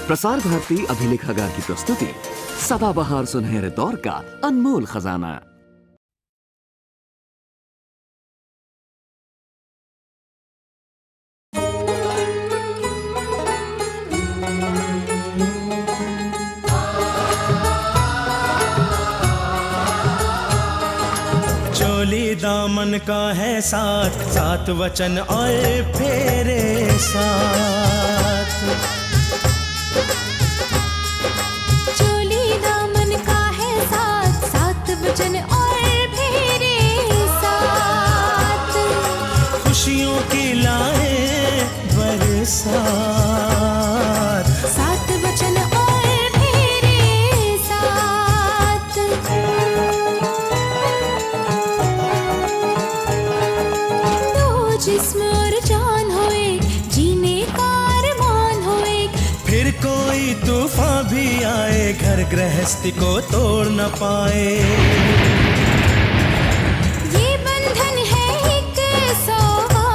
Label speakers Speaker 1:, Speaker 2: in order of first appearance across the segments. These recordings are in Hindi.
Speaker 1: प्रसार भारती अभिलेखागार की प्रस्तुति सदाबहार सुनहरे दौर का अनमोल खजाना।
Speaker 2: चोली दामन का है साथ, सात वचन और फेरे साथ।
Speaker 3: चोली दामन का है साथ, सात वचन और फेरे साथ।
Speaker 2: खुशियों की लाए बरसात,
Speaker 3: सात वचन और फेरे साथ। दो जिस्म और जान हो एक, जीने का अरमान हो एक।
Speaker 2: फिर कोई तूफान भी आए, घर गृहस्थी को तोड़ न पाए।
Speaker 3: ये बंधन है एक सौगात,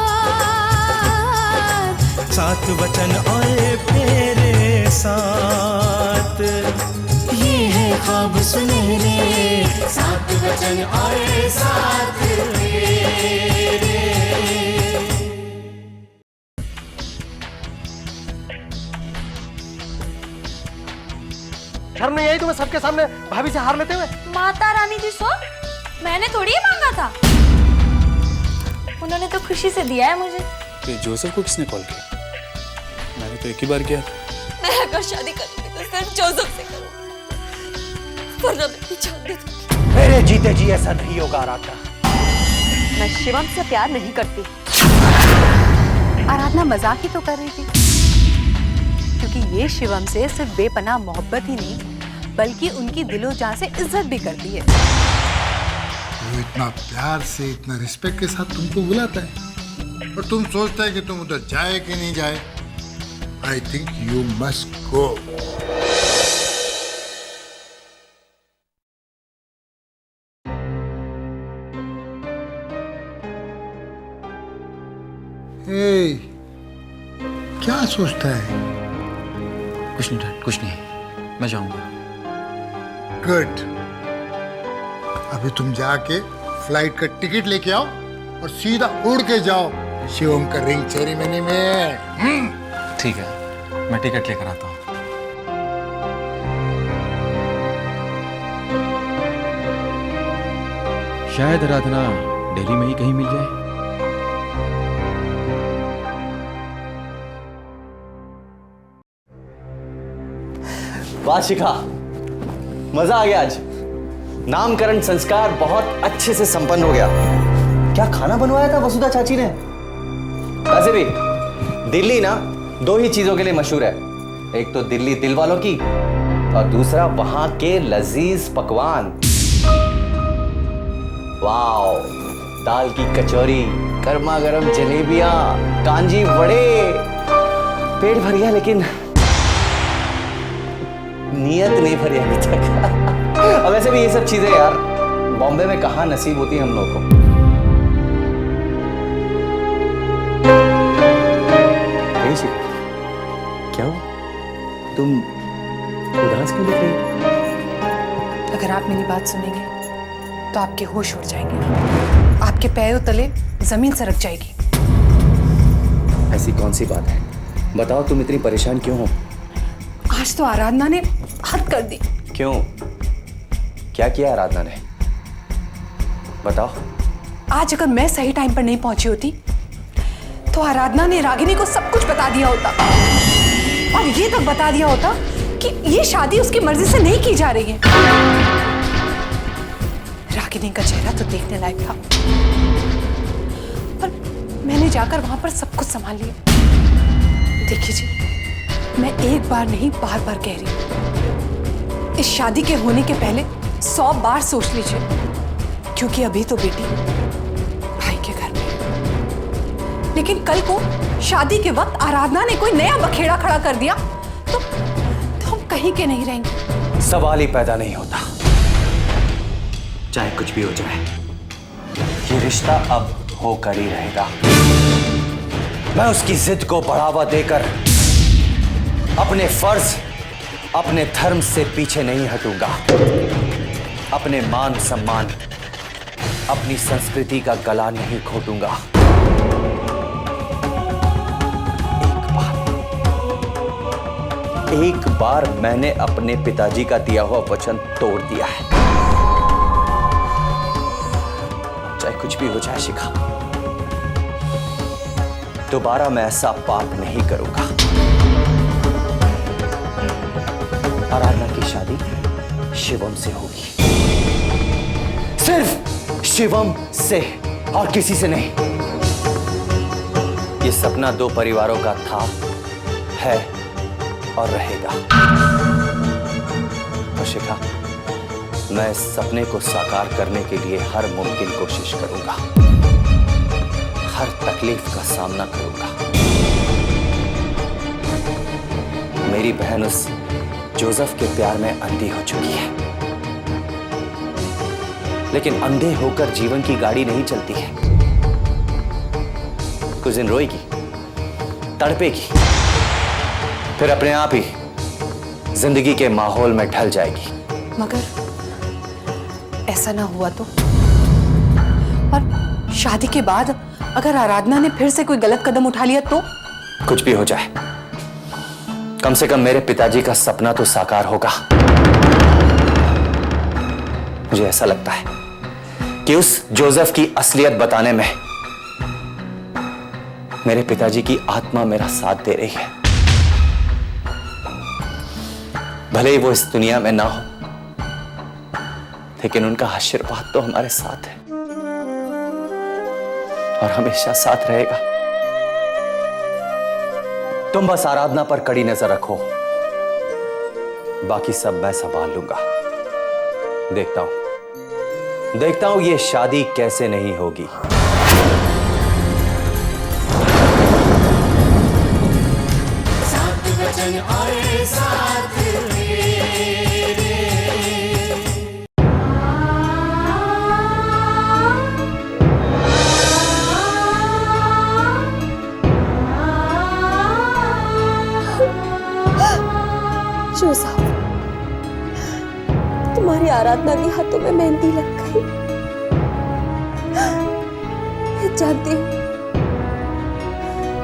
Speaker 2: सात वचन और फेरे साथ। ये है ख्वाब सुनहरे, सात वचन और साथ फेरे।
Speaker 4: शर्म नहीं आई तुम्हें सबके सामने भाभी से हार लेते हुए?
Speaker 5: माता रानी जी सो, मैंने थोड़ी ही मांगा था, उन्होंने तो खुशी से दिया है मुझे।
Speaker 6: तो जोसेफ को किसने कॉल किया? मैंने तो एक ही बार किया।
Speaker 5: मैं अगर शादी करूंगी तो सिर्फ जोसेफ से करूंगी, वरना मैं अपनी जान दे दूंगी।
Speaker 4: मेरे जीते जी ऐसा नहीं होगा आराधना।
Speaker 7: मैं शिवम से प्यार नहीं करती। आराधना मजाक ही तो कर रही थी, क्योंकि ये शिवम से सिर्फ बेपनाह मोहब्बत ही नहीं बल्कि उनकी दिलो जान से इज्जत भी करती है।
Speaker 8: वो इतना प्यार से, इतना रिस्पेक्ट के साथ तुमको बुलाता है और तुम सोचता है कि तुम उधर जाए कि नहीं जाए। I think you must go. क्या सोचता है?
Speaker 6: कुछ नहीं डैड, कुछ नहीं, मैं जाऊंगा।
Speaker 8: गुड। अभी तुम जाके फ्लाइट का टिकट लेके आओ और सीधा उड़ के जाओ शिवम का रिंग सेरेमनी में।
Speaker 6: ठीक है, मैं टिकट लेकर आता हूँ। शायद आराधना दिल्ली में ही कहीं मिल जाए।
Speaker 9: वाह शिखा, मजा आ गया आज। नामकरण संस्कार बहुत अच्छे से संपन्न हो गया। क्या खाना बनवाया था वसुधा चाची ने? वैसे भी दिल्ली ना दो ही चीजों के लिए मशहूर है, एक तो दिल्ली दिल वालों की और दूसरा वहां के लजीज पकवान। वाओ, दाल की कचौरी, गर्मा गर्म जलेबियां, कांजी वड़े। पेट भर गया लेकिन नियत नहीं भरी अभी तक। अब वैसे भी ये सब चीजें यार बॉम्बे में कहाँ नसीब होती है हम लोगों को। क्या हो, तुम उदास क्यों दिख रही हो?
Speaker 7: अगर आप मेरी बात सुनेंगे तो आपके होश उड़ जाएंगे, आपके पैरों तले जमीन सरक जाएगी।
Speaker 9: ऐसी कौन सी बात है, बताओ तुम इतनी परेशान क्यों हो?
Speaker 7: आज तो आराधना ने हद कर दी।
Speaker 9: क्यों, क्या किया आराधना ने, बताओ।
Speaker 7: आज अगर मैं सही टाइम पर नहीं पहुंची होती तो आराधना ने रागिनी को सब कुछ बता दिया होता और ये तक बता दिया होता कि ये शादी उसकी मर्जी से नहीं की जा रही है। रागिनी का चेहरा तो देखने लायक था, पर मैंने जाकर वहां पर सब कुछ संभाल लिया। देखिए जी, मैं एक बार नहीं बार बार कह रही हूं, इस शादी के होने के पहले 100 बार सोच लीजिए, क्योंकि अभी तो बेटी भाई के घर में। लेकिन कल को शादी के वक्त आराधना ने कोई नया बखेड़ा खड़ा कर दिया तो हम कहीं के नहीं रहेंगे।
Speaker 9: सवाल ही पैदा नहीं होता, चाहे कुछ भी हो जाए, ये रिश्ता अब होकर ही रहेगा। मैं उसकी जिद को बढ़ावा देकर अपने फर्ज, अपने धर्म से पीछे नहीं हटूंगा। अपने मान सम्मान, अपनी संस्कृति का गला नहीं घोटूंगा। एक बार मैंने अपने पिताजी का दिया हुआ वचन तोड़ दिया है। चाहे कुछ भी हो जाए शिखा, दोबारा मैं ऐसा पाप नहीं करूंगा। आराधना की शादी शिवम से होगी, सिर्फ शिवम से और किसी से नहीं। ये सपना दो परिवारों का था, है और रहेगा। और शिखा, मैं इस सपने को साकार करने के लिए हर मुमकिन कोशिश करूंगा, हर तकलीफ का सामना करूंगा। मेरी बहन उस जोसेफ के प्यार में अंधी हो चुकी है, लेकिन अंधे होकर जीवन की गाड़ी नहीं चलती है। कुछ दिन रोएगी, तड़पेगी, फिर अपने आप ही जिंदगी के माहौल में ढल जाएगी।
Speaker 7: मगर ऐसा ना हुआ तो? और शादी के बाद अगर आराधना ने फिर से कोई गलत कदम उठा लिया तो?
Speaker 9: कुछ भी हो जाए, कम से कम मेरे पिताजी का सपना तो साकार होगा। मुझे ऐसा लगता है कि उस जोसेफ की असलियत बताने में मेरे पिताजी की आत्मा मेरा साथ दे रही है। भले ही वो इस दुनिया में ना हो, लेकिन उनका आशीर्वाद तो हमारे साथ है और हमेशा साथ रहेगा। तुम बस आराधना पर कड़ी नजर रखो, बाकी सब मैं संभाल लूंगा। देखता हूं ये शादी कैसे नहीं होगी।
Speaker 5: जोसेफ, तुम्हारी आराधना के हाथों में मेहंदी लग गई। मैं जानती हूँ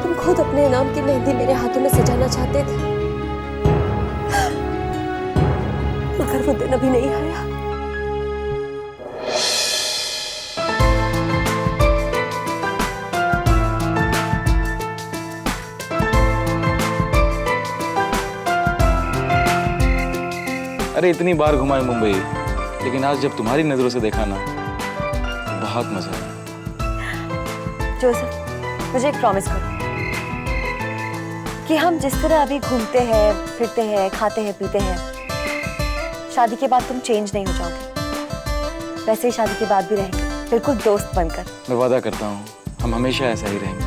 Speaker 5: तुम खुद अपने नाम की मेहंदी मेरे हाथों में सजाना चाहते थे, मगर वो दिन अभी नहीं आया।
Speaker 6: अरे इतनी बार घुमाए मुंबई, लेकिन आज जब तुम्हारी नजरों से देखा ना, बहुत मजा आया।
Speaker 5: जोसेफ, मुझे एक प्रॉमिस करो कि हम जिस तरह अभी घूमते हैं, फिरते हैं, खाते हैं, पीते हैं, शादी के बाद तुम चेंज नहीं हो जाओगे। वैसे ही शादी के बाद भी रहेंगे, बिल्कुल दोस्त बनकर।
Speaker 6: मैं वादा करता हूँ हम हमेशा ऐसा ही रहेंगे।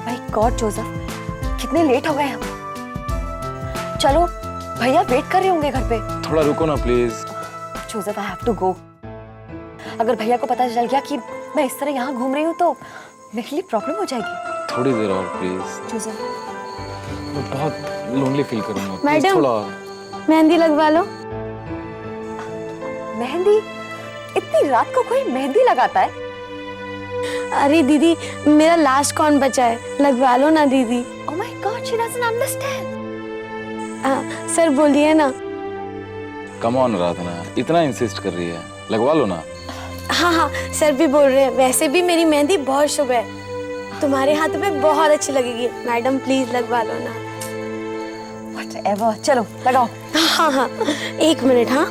Speaker 5: माय गॉड जोसेफ, कितने लेट हो गए हम। चलो, भैया वेट कर रहे होंगे घर पे।
Speaker 6: थोड़ा रुको ना please.
Speaker 5: Joseph, I have to go. अगर भैया को पता चल गया कि मैं इस तरह यहाँ घूम रही हूँ तो मेरे लिए प्रॉब्लम हो जाएगी।
Speaker 6: थोड़ी देर और प्लीज।
Speaker 5: जोसेफ,
Speaker 6: मैं बहुत लोनली फील करूंगा।
Speaker 10: मैडम,
Speaker 6: थोड़ा और।
Speaker 10: मेहंदी लगवा लो।
Speaker 5: मेहंदी? इतनी रात को कोई मेहंदी लगाता है?
Speaker 10: अरे दीदी, मेरा लास्ट कौन बचा है, लगवा लो ना दीदी।
Speaker 5: Oh my God, she doesn't understand.
Speaker 10: Sir बोलिए ना।
Speaker 6: कम ऑन आराधना, इतना इंसिस्ट कर रही है, लगवा लो ना।
Speaker 10: हाँ हाँ, सर भी बोल रहे हैं। वैसे भी मेरी मेहंदी बहुत शुभ है, तुम्हारे हाथों पे बहुत अच्छी लगेगी। मैडम प्लीज लगवा लो ना।
Speaker 5: Whatever, चलो लगाओ।
Speaker 10: हाँ हाँ, एक मिनट। हाँ,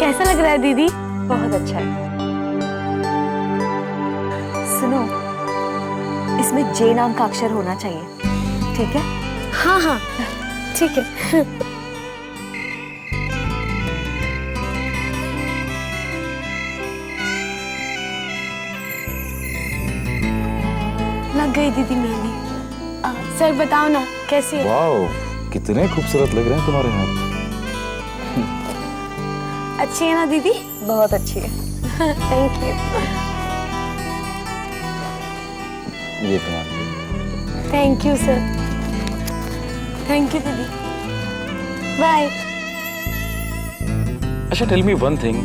Speaker 10: कैसा लग रहा है दीदी?
Speaker 5: बहुत अच्छा है। सुनो, इसमें जे नाम का अक्षर होना चाहिए, ठीक है?
Speaker 10: हाँ हाँ, ठीक है। लग गई दीदी मेहंदी। सर बताओ ना कैसी है?
Speaker 6: वाह, कितने खूबसूरत लग रहे हैं तुम्हारे हाथ।
Speaker 10: अच्छी है ना दीदी?
Speaker 5: बहुत अच्छी है।
Speaker 10: Thank you.
Speaker 6: ये तुम्हारे।
Speaker 10: Thank you sir. Thank you दीदी। बाय।
Speaker 6: अच्छा, टेल मी वन थिंग,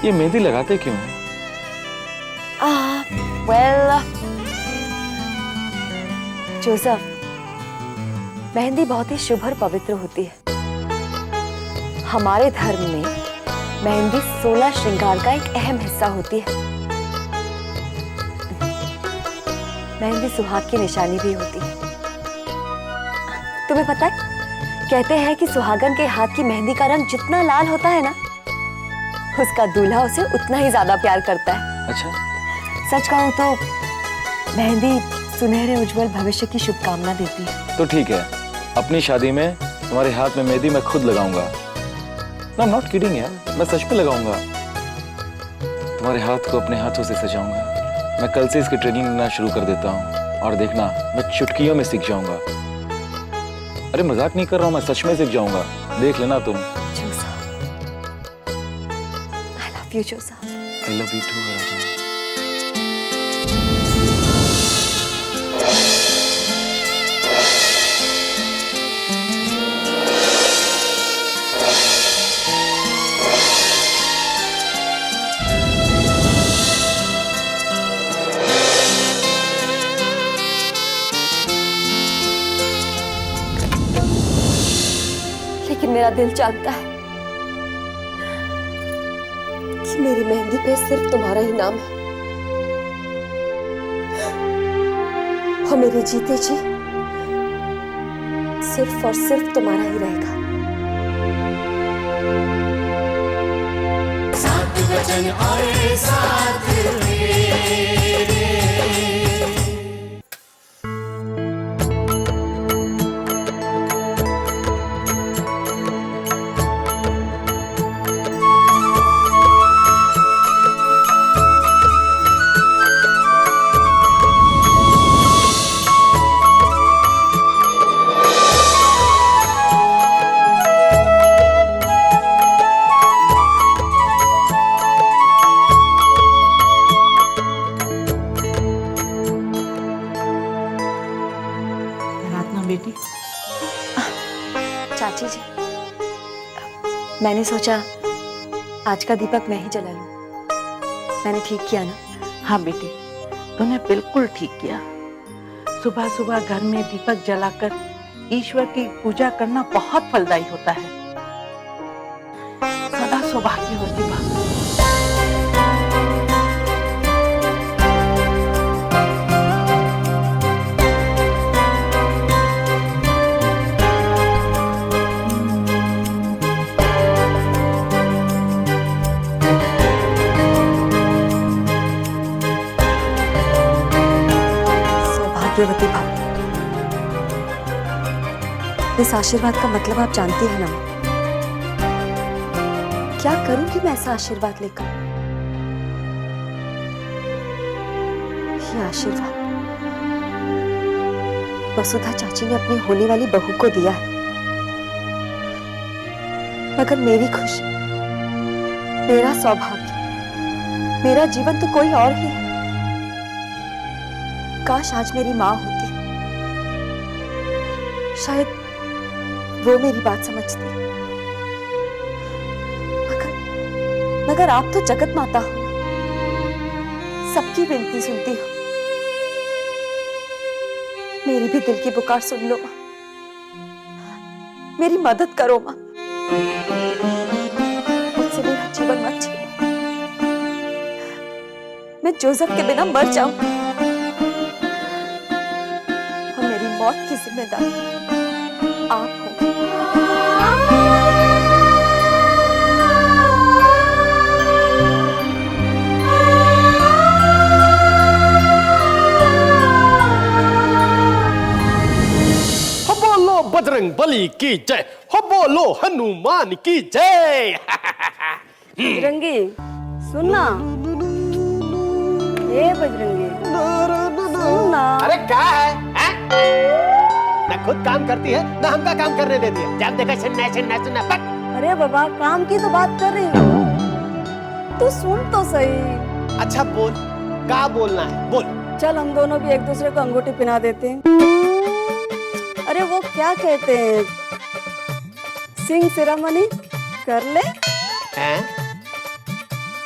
Speaker 6: ये मेहंदी लगाते क्यों हैं?
Speaker 5: वेल जोसेफ, मेहंदी बहुत ही शुभ और पवित्र होती है। हमारे धर्म में मेहंदी 16 श्रृंगार का एक अहम हिस्सा होती है। मेहंदी सुहाग की निशानी भी होती है। तुम्हें पता है, कहते हैं कि सुहागन के हाथ की मेहंदी का रंग जितना लाल होता है ना, उसका दूल्हा उसे उतना ही ज्यादा प्यार करता है।
Speaker 6: अच्छा,
Speaker 5: सच कहूं तो मेहंदी सुनहरे उज्जवल भविष्य की शुभकामना देती है।
Speaker 6: तो ठीक है, अपनी शादी में तुम्हारे हाथ में मेहंदी मैं खुद लगाऊंगा। No, I'm not kidding यार, मैं सच में लगाऊंगा। तुम्हारे हाथ को अपने हाथों से सजाऊंगा। मैं कल से इसकी ट्रेनिंग लेना शुरू कर देता हूँ, और देखना मैं चुटकियों में सीख जाऊंगा। अरे मजाक नहीं कर रहा हूँ, मैं सच में सीख जाऊंगा, देख लेना तुम।
Speaker 5: I love you, Joseph.
Speaker 6: I love you too, आराधना।
Speaker 5: लेकिन मेरा दिल जानता है कि मेरी मेहंदी पे सिर्फ तुम्हारा ही नाम है, और मेरे जीते जी सिर्फ और सिर्फ तुम्हारा ही रहेगा। सात वचन आए साथ
Speaker 11: बेटी।
Speaker 5: चाची जी, मैंने सोचा आज का दीपक मैं ही जला लूं। मैंने ठीक किया ना?
Speaker 11: हाँ बेटी, तूने बिल्कुल ठीक किया। सुबह सुबह घर में दीपक जलाकर ईश्वर की पूजा करना बहुत फलदायी होता है। सदा सौभाग्य हो दीपक।
Speaker 5: सौभाग्यवती भाभी, इस आशीर्वाद का मतलब आप जानती हैं ना? क्या करूंगी मैं ऐसा आशीर्वाद लेकर? ये आशीर्वाद वसुधा चाची ने अपनी होने वाली बहू को दिया है, मगर मेरी खुशी, मेरा सौभाग्य, मेरा जीवन तो कोई और ही है। काश आज मेरी माँ होती, शायद वो मेरी बात समझती। मगर आप तो जगत माता हो, सबकी विनती सुनती हो। मेरी भी दिल की पुकार सुन लो माँ, मेरी मदद करो माँ। मुझसे मेरा जीवन मत छीनो, मैं जोसेफ के बिना मर जाऊं, और मेरी मौत की जिम्मेदार आप हो।
Speaker 12: बजरंग बली की जय, हो बोलो हनुमान की जय।
Speaker 13: बजरंगी सुनना, ए बजरंगी
Speaker 12: सुन ना। अरे क्या है, न खुद काम करती है न हमका काम करने देती है। जब देखा सुनना पक।
Speaker 13: अरे बाबा काम की तो बात कर रही हूँ, तू सुन तो सही।
Speaker 12: अच्छा बोल, क्या बोलना है बोल।
Speaker 13: चल हम दोनों भी एक दूसरे को अंगूठी पहना देते हैं। अरे वो क्या कहते हैं, सिंग सेरेमनी कर ले।
Speaker 12: हैं?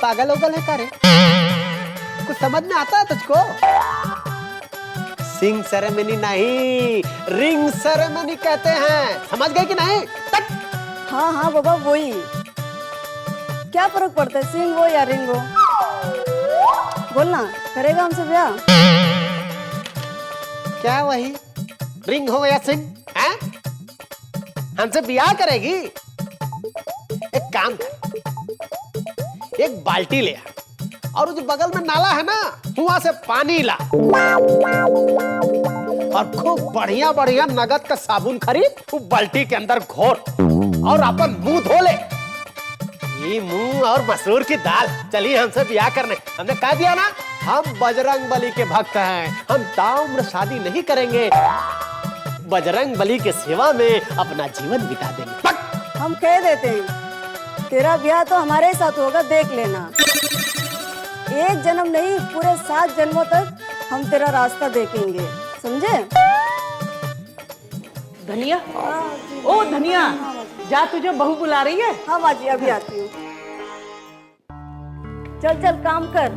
Speaker 12: पागल उगल है करे, कुछ समझ में आता है तुझको? सिंग सेरेमनी नहीं, रिंग सेरेमनी कहते हैं, समझ गए कि नहीं?
Speaker 13: हाँ हाँ बाबा वही। क्या फर्क पड़ता है सिंग हो या रिंग हो? बोलना, करेगा हमसे ब्याह?
Speaker 12: क्या वही रिंग हो या सिंग? हैं? हमसे ब्याह करेगी? एक काम कर, एक बाल्टी ले आ और जो बगल में नाला है ना वहां से पानी ला और खूब बढ़िया बढ़िया नगद का साबुन खरीद, वो बाल्टी के अंदर घोर और अपन मुंह धो ले। ये मुंह और मसूर की दाल। चलिए हमसे ब्याह करने। हमने कह दिया ना हम बजरंग बली के भक्त हैं, हम ताउम्र शादी नहीं करेंगे, बजरंग बली के सेवा में अपना जीवन बिता देंगे।
Speaker 13: हम कह देते हैं तेरा ब्याह तो हमारे साथ होगा, देख लेना। एक जन्म नहीं पूरे 7 जन्मों तक हम तेरा रास्ता देखेंगे, समझे?
Speaker 11: धनिया, ओ धनिया, जा तुझे बहू बुला रही है।
Speaker 13: हाँ बाजी अभी आती हूँ। चल चल काम कर।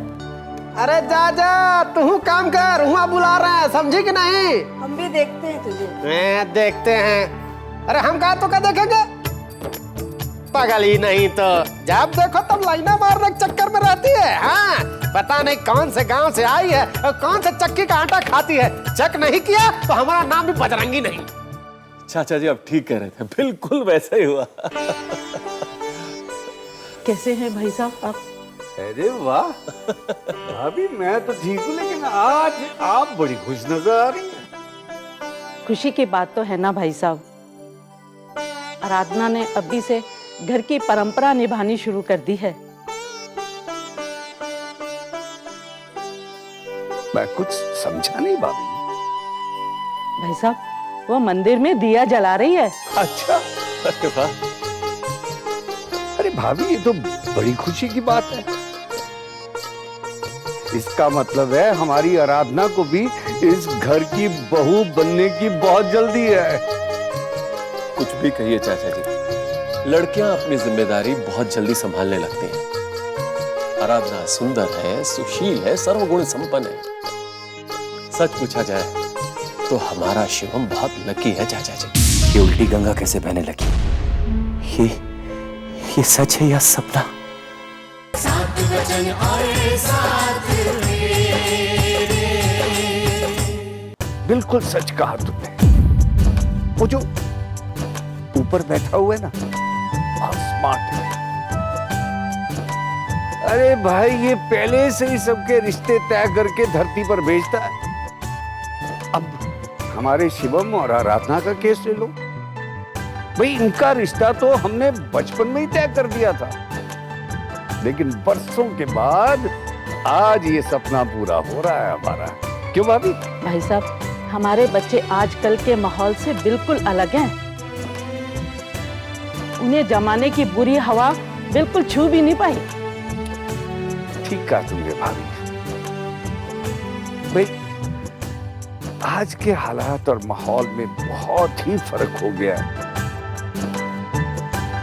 Speaker 12: अरे जा जा तू काम कर, वहाँ बुला रहे हैं, समझी कि नहीं?
Speaker 13: हम भी देखते हैं तुझे।
Speaker 12: देखते हैं। अरे हम कहा तो क्या देखेंगे? पागल ही नहीं तो जब देखो तब लाइना मारने के चक्कर में रहती है। हाँ पता नहीं कौन से गांव से आई है और कौन से चक्की का आटा खाती है। चेक नहीं किया तो हमारा नाम भी बजरंगी नहीं।
Speaker 6: चाचा जी आप ठीक कह रहे थे, बिल्कुल वैसा ही हुआ।
Speaker 11: कैसे हैं भाई साहब आप?
Speaker 14: अरे वाह भाभी, मैं तो ठीक हूँ लेकिन आज आप बड़ी खुश नजर आ रही हैं।
Speaker 11: खुशी की बात तो है ना भाई साहब, आराधना ने अभी से घर की परंपरा निभानी शुरू कर दी है।
Speaker 14: मैं कुछ समझा नहीं भाभी।
Speaker 11: भाई साहब वो मंदिर में दिया जला रही है।
Speaker 14: अच्छा, अरे वाह। अरे भाभी ये तो बड़ी खुशी की बात है। इसका मतलब है हमारी आराधना को भी इस घर की बहू बनने की बहुत जल्दी है।
Speaker 15: कुछ भी कहिए चाचा जी, लड़कियां अपनी जिम्मेदारी बहुत जल्दी संभालने लगती हैं। आराधना सुंदर है, सुशील है, सर्वगुण संपन्न है। सच पूछा जाए तो हमारा शिवम बहुत लकी है चाचा जी।
Speaker 16: ये उल्टी गंगा कैसे बहने लगी? ये सच है या सपना?
Speaker 3: सात वचन आए साथ मेरे।
Speaker 14: बिल्कुल सच कहा तुमने। वो जो ऊपर बैठा हुआ है ना, बहुत स्मार्ट है। अरे भाई ये पहले से ही सबके रिश्ते तय करके धरती पर भेजता है। अब हमारे शिवम और आराधना का केस ले लो भाई, इनका रिश्ता तो हमने बचपन में ही तय कर दिया था, लेकिन बरसों के बाद आज ये सपना पूरा हो रहा है हमारा। क्यों भाभी?
Speaker 11: भाई साहब हमारे बच्चे आजकल के माहौल से बिल्कुल अलग हैं। उन्हें जमाने की बुरी हवा बिल्कुल छू भी नहीं पाई।
Speaker 14: ठीक कहा तुमने भाभी। भाई आज के हालात और माहौल में बहुत ही फर्क हो गया है।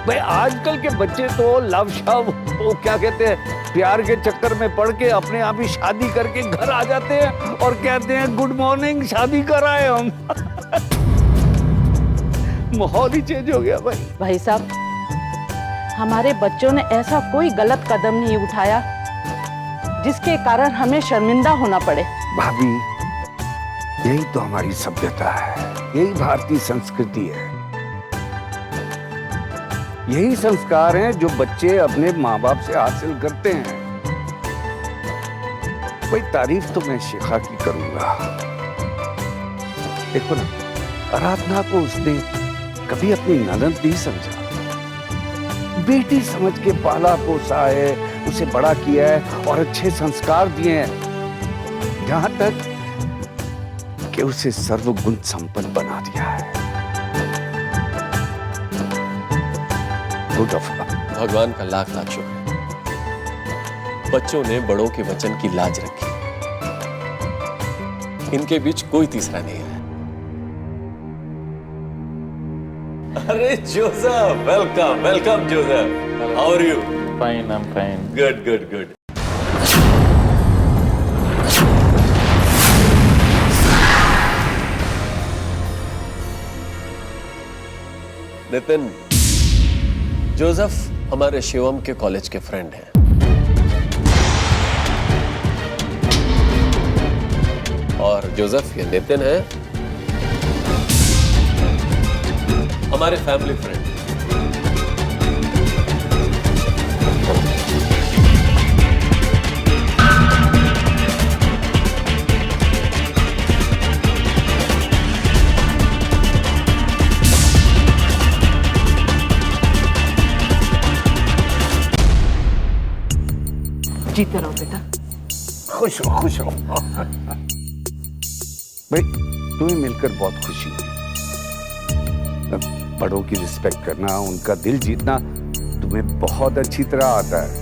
Speaker 14: भाई आजकल के बच्चे तो लव शव, वो क्या कहते हैं, प्यार के चक्कर में पड़ के अपने आप ही शादी करके घर आ जाते हैं और कहते हैं गुड मॉर्निंग, शादी कराए हम। माहौल ही चेंज हो गया भाई।
Speaker 11: भाई साहब हमारे बच्चों ने ऐसा कोई गलत कदम नहीं उठाया जिसके कारण हमें शर्मिंदा होना पड़े।
Speaker 14: भाभी यही तो हमारी सभ्यता है, यही भारतीय संस्कृति है, यही संस्कार हैं जो बच्चे अपने माँ बाप से हासिल करते हैं। भाई तारीफ तो मैं शिखा की करूंगा। देखो ना, आराधना को उसने कभी अपनी ननद नहीं समझा, बेटी समझ के पाला पोसा है, उसे बड़ा किया है और अच्छे संस्कार दिए हैं। जहां तक कि उसे सर्वगुण संपन्न बना दिया है। गुड ऑफ
Speaker 15: भगवान का लाख लाख शुक्र। बच्चों ने बड़ों के वचन की लाज रखी। इनके बीच कोई तीसरा नहीं है। अरे Joseph, welcome welcome Joseph. How are you?
Speaker 6: Fine, I am fine.
Speaker 15: Good good good. Nitin, Joseph हमारे शिवम के कॉलेज के फ्रेंड हैं। और जोसेफ, ये नितिन है हमारे फैमिली फ्रेंड।
Speaker 11: जीते रहो बेटा।
Speaker 14: खुश हो, खुश हो। भाई तुम्हें मिलकर बहुत खुशी हुई। बड़ों की रिस्पेक्ट करना, उनका दिल जीतना तुम्हें बहुत अच्छी तरह आता है।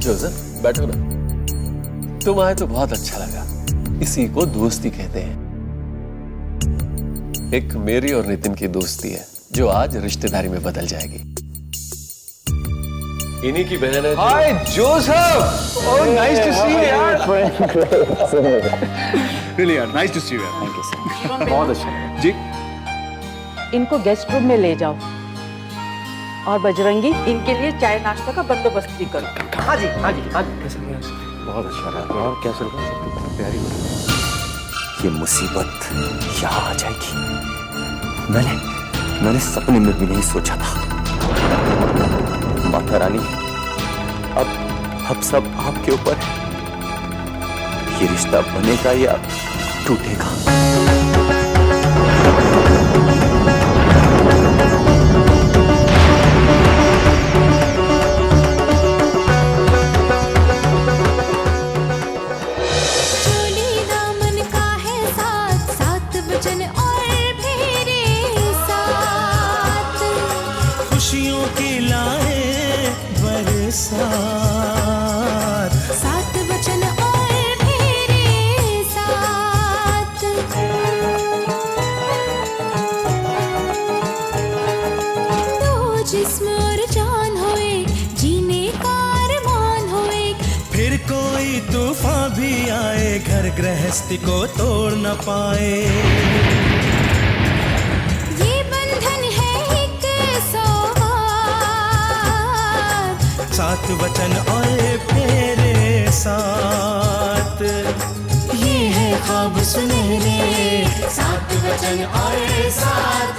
Speaker 15: जोसेफ बैठो ना। तुम आए तो बहुत अच्छा लगा। इसी को दोस्ती कहते हैं। एक मेरी और नितिन की दोस्ती है जो आज रिश्तेदारी में बदल जाएगी। इन्हीं की बहन है।
Speaker 14: Hi Joseph, oh nice to see you यार। रियली यार, नाइस टू सी यू यार।
Speaker 6: थैंक यू सर, बहुत अच्छा
Speaker 14: जी।
Speaker 11: इनको गेस्ट रूम में ले जाओ और बजरंगी इनके लिए चाय नाश्ता का बंदोबस्त भी करो।
Speaker 12: हाँ जी हाँ जी हाँ जी।
Speaker 6: बहुत अच्छा रहा। और क्या सर, सबकी तैयारी हो रही है।
Speaker 16: ये मुसीबत यहाँ आ जाएगी। मैंने सपने में भी नहीं सोचा था। माता रानी, अब सब आपके ऊपर है। ये रिश्ता बनेगा या टूटेगा?
Speaker 3: चोली दामन का है साथ, सात वचन और फेरे साथ।
Speaker 2: खुशियों की लाए बरसात।
Speaker 3: सात वचन और फेरे साथ। दो जिस्म और जान होए, जीने का अरमान होए।
Speaker 2: फिर कोई तूफान भी आए, घर गृहस्थी को तोड़ न पाए।
Speaker 3: ये बंधन है एक सौगात।
Speaker 2: सात वचन और फेरे साथ। ये है ख्वाब सुनहरे, सात वचन और साथ।